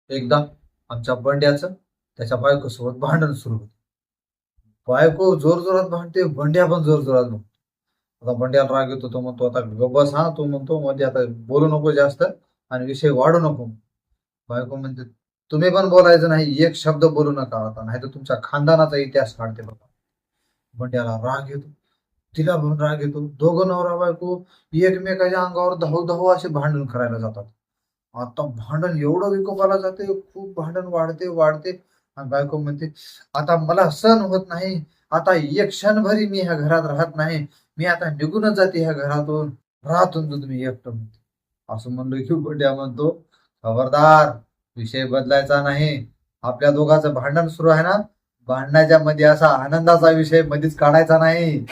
एकदा आमच्या बंड्याचं त्याच्या बायकोसोबत भांडण सुरू होतं. बायको जोर जोरात भांडते, बंड्या पण जोर जोरात भांडतो. आता बंड्याला राग येतो, तो म्हणतो आता बस हा, तो म्हणतो मध्ये आता बोलू नको जास्त आणि विषय वाढू नको. बायको म्हणते तुम्ही पण बोलायचं नाही, एक शब्द बोलू नका आता, नाही तर तुमच्या खानदानाचा इतिहास काढते बघा. बंड्याला राग येतो, तिला पण राग येतो. दोघं नवरा बायको एकमेकाच्या अंगावर धाव धाव असे भांडण करायला जातात. आता भांडण एवढं विकोपाला जाते, खूप भांडण वाढते वाढते. आणि बायको म्हणते आता मला सहन होत नाही, आता एक क्षणभरी मी ह्या घरात राहत नाही, मी आता निघूनच जाते ह्या घरातून, राहतून तुम्ही एकटं म्हणते. असं म्हणलं की बंड्या म्हणतो खबरदार, विषय बदलायचा नाही. आपल्या दोघांचं भांडण सुरू आहे ना, भांडणाच्या मध्ये असा आनंदाचा विषय मध्येच काढायचा नाही.